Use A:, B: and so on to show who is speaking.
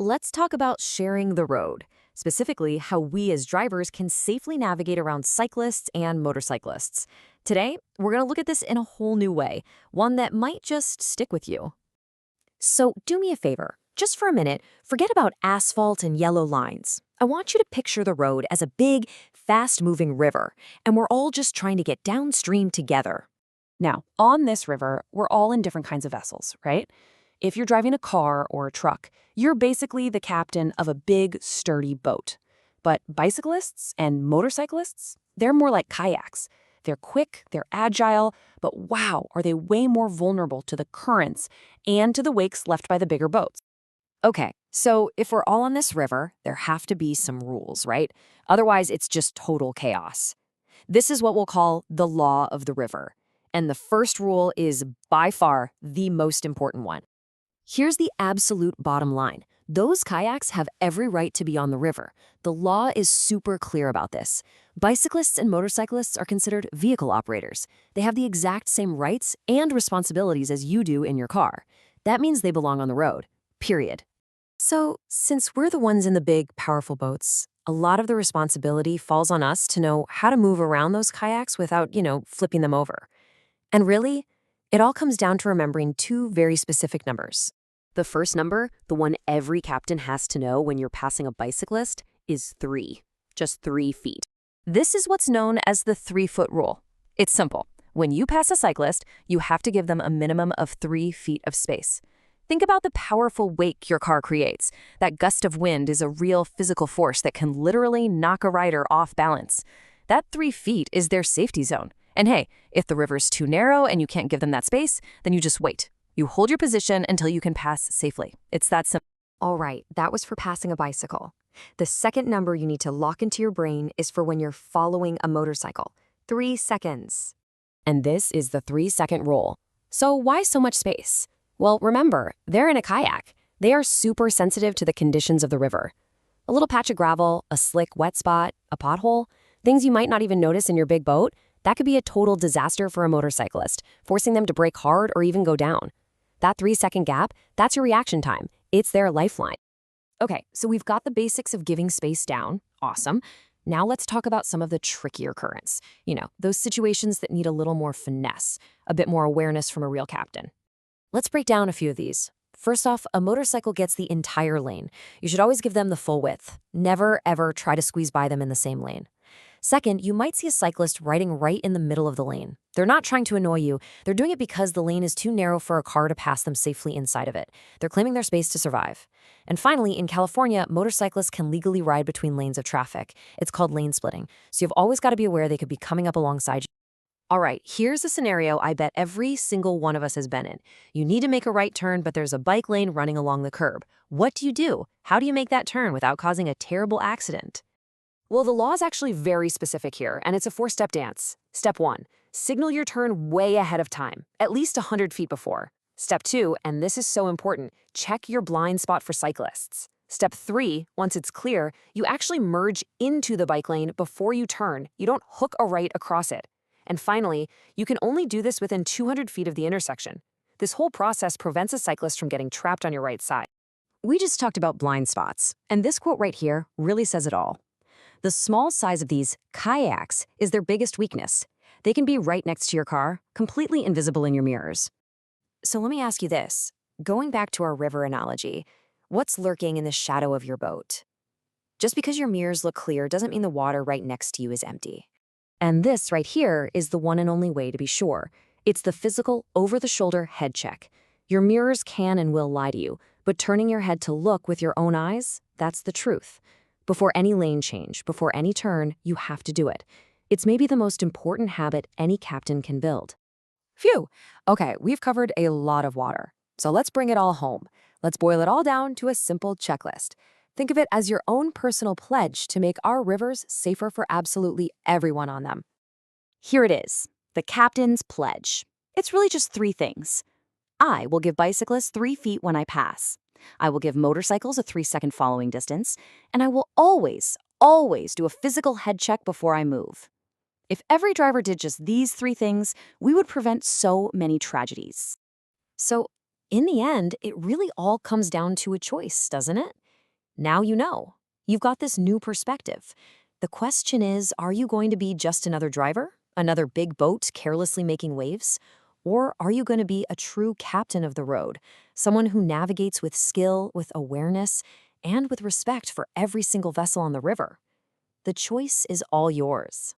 A: let's talk about sharing the road, specifically how we as drivers can safely navigate around cyclists and motorcyclists. Today, we're going to look at this in a whole new way, one that might just stick with you. So do me a favor, just for a minute, forget about asphalt and yellow lines. I want you to picture the road as a big, fast-moving river, and we're all just trying to get downstream together.
B: Now, on this river, we're all in different kinds of vessels, right? If you're driving a car or a truck, you're basically the captain of a big, sturdy boat. But bicyclists and motorcyclists, they're more like kayaks. They're quick, they're agile, but wow, are they way more vulnerable to the currents and to the wakes left by the bigger boats.
A: Okay, so if we're all on this river, there have to be some rules, right? Otherwise, it's just total chaos. This is what we'll call the law of the river. And the first rule is by far the most important one. Here's the absolute bottom line. Those kayaks have every right to be on the river. The law is super clear about this. Bicyclists and motorcyclists are considered vehicle operators. They have the exact same rights and responsibilities as you do in your car. That means they belong on the road, period. So, since we're the ones in the big, powerful boats, a lot of the responsibility falls on us to know how to move around those kayaks without, flipping them over. And really, it all comes down to remembering two very specific numbers. The first number, the one every captain has to know when you're passing a bicyclist, is 3. Just 3 feet. This is what's known as the 3-foot rule. It's simple. When you pass a cyclist, you have to give them a minimum of 3 feet of space. Think about the powerful wake your car creates. That gust of wind is a real physical force that can literally knock a rider off balance. That 3 feet is their safety zone. And hey, if the river's too narrow and you can't give them that space, then you just wait. You hold your position until you can pass safely. It's that simple. All right, that was for passing a bicycle. The second number you need to lock into your brain is for when you're following a motorcycle. 3 seconds. And this is the 3-second rule. So why so much space? Well, remember, they're in a kayak. They are super sensitive to the conditions of the river. A little patch of gravel, a slick, wet spot, a pothole, things you might not even notice in your big boat, that could be a total disaster for a motorcyclist, forcing them to brake hard or even go down. That 3-second gap, that's your reaction time. It's their lifeline. Okay, so we've got the basics of giving space down. Awesome. Now let's talk about some of the trickier currents. Those situations that need a little more finesse, a bit more awareness from a real captain. Let's break down a few of these. First off, a motorcycle gets the entire lane. You should always give them the full width. Never, ever try to squeeze by them in the same lane. Second, you might see a cyclist riding right in the middle of the lane. They're not trying to annoy you. They're doing it because the lane is too narrow for a car to pass them safely inside of it. They're claiming their space to survive. And finally, in California, motorcyclists can legally ride between lanes of traffic. It's called lane splitting. So you've always got to be aware they could be coming up alongside you. All right, here's a scenario I bet every single one of us has been in. You need to make a right turn, but there's a bike lane running along the curb. What do? How do you make that turn without causing a terrible accident? Well, the law is actually very specific here, and it's a 4-step dance. Step 1, signal your turn way ahead of time, at least 100 feet before. Step 2, and this is so important, check your blind spot for cyclists. Step 3, once it's clear, you actually merge into the bike lane before you turn. You don't hook a right across it. And finally, you can only do this within 200 feet of the intersection. This whole process prevents a cyclist from getting trapped on your right side. We just talked about blind spots, and this quote right here really says it all. The small size of these kayaks is their biggest weakness. They can be right next to your car, completely invisible in your mirrors. So let me ask you this. Going back to our river analogy, what's lurking in the shadow of your boat? Just because your mirrors look clear doesn't mean the water right next to you is empty. And this right here is the one and only way to be sure. It's the physical, over-the-shoulder head check. Your mirrors can and will lie to you, but turning your head to look with your own eyes, that's the truth. Before any lane change, before any turn, you have to do it. It's maybe the most important habit any captain can build. Phew! Okay, we've covered a lot of water. So let's bring it all home. Let's boil it all down to a simple checklist. Think of it as your own personal pledge to make our rivers safer for absolutely everyone on them. Here it is, the captain's pledge. It's really just 3 things. I will give bicyclists 3 feet when I pass. I will give motorcycles a 3-second following distance, and I will always do a physical head check before I move. If every driver did just these 3 things, we would prevent so many tragedies. So, in the end, it really all comes down to a choice, doesn't it? Now you know. You've got this new perspective. The question is, are you going to be just another driver? Another big boat carelessly making waves? Or are you going to be a true captain of the road? Someone who navigates with skill, with awareness, and with respect for every single vessel on the river? The choice is all yours.